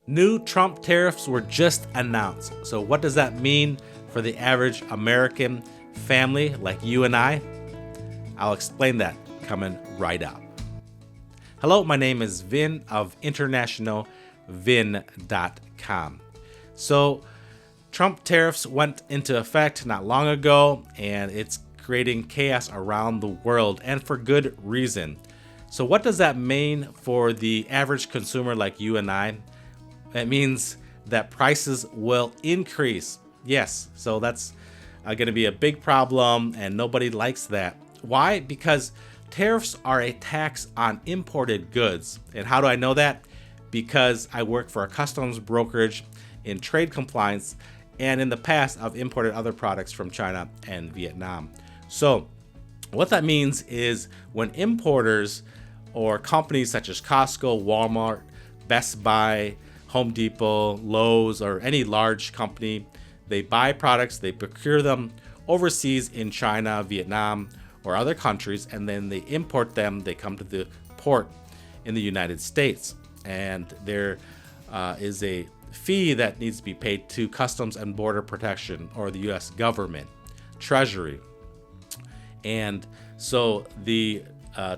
New Trump tariffs were just announced. So, what does that mean for the average American family like you and I? I'll explain that coming right up. Hello, my name is Vin of internationalvin.com. So, Trump tariffs went into effect not long ago, and it's creating chaos around the world, and for good reason. So, what does that mean for the average consumer like you and I? It means that prices will increase. Yes, so that's going to be a big problem, and nobody likes that. Why? Because tariffs are a tax on imported goods. And how do I know that? Because I work for a customs brokerage in trade compliance, and in the past, I've imported other products from China and Vietnam. So what that means is when importers or companies such as Costco, Walmart, Best Buy, Home Depot, Lowe's, or any large company, they buy products, they procure them overseas in China, Vietnam, or other countries, and then they import them. They come to the port in the United States, and there is a fee that needs to be paid to Customs and Border Protection, or the U.S. government, Treasury. And so the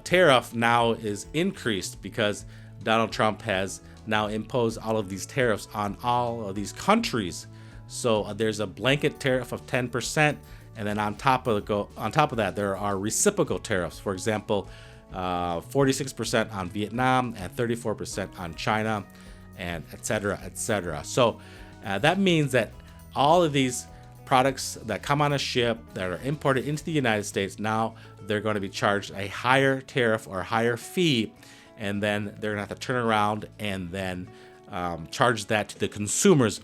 tariff now is increased because Donald Trump has now imposed all of these tariffs on all of these countries. So there's a blanket tariff of 10%, and then on top of that, there are reciprocal tariffs. For example, 46% on Vietnam and 34% on China, and et cetera, et cetera. So that means that all of these products that come on a ship that are imported into the United States, now they're going to be charged a higher tariff or a higher fee, and then they're going to have to turn around and then charge that to the consumers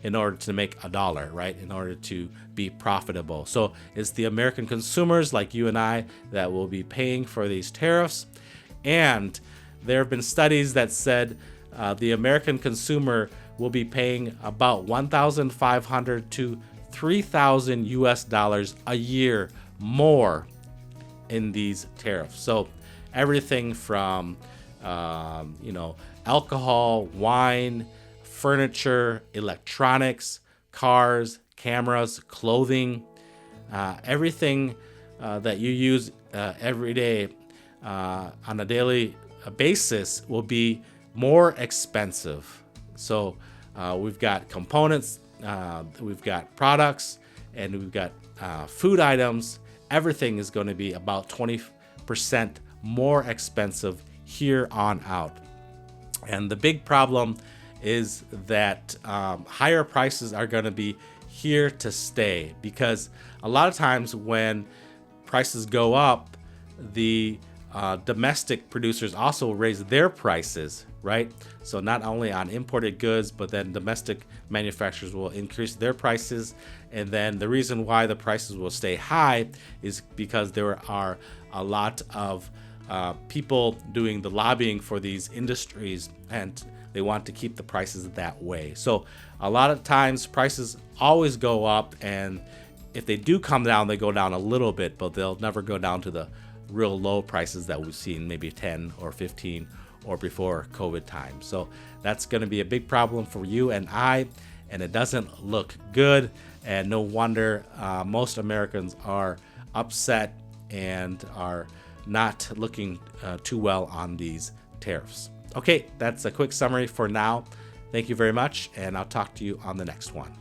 in order to make a dollar, right? In order to be profitable. So it's the American consumers like you and I that will be paying for these tariffs. And there have been studies that said the American consumer will be paying about $1,500 to $3,000 US dollars a year more in these tariffs. So everything from alcohol, wine, furniture, electronics, cars, cameras, clothing, everything that you use every day on a daily basis will be more expensive. So we've got components, we've got products, and we've got food items. Everything is going to be about 20% more expensive here on out. And the big problem is that higher prices are going to be here to stay, because a lot of times when prices go up, the domestic producers also raise their prices, right? So not only on imported goods, but then domestic manufacturers will increase their prices. And then the reason why the prices will stay high is because there are a lot of people doing the lobbying for these industries, and they want to keep the prices that way. So a lot of times prices always go up, and if they do come down, they go down a little bit, but they'll never go down to the real low prices that we've seen maybe 10 or 15 or before COVID time. So that's going to be a big problem for you and I, and it doesn't look good. And no wonder most Americans are upset and are not looking too well on these tariffs. Okay, that's a quick summary for now. Thank you very much, and I'll talk to you on the next one.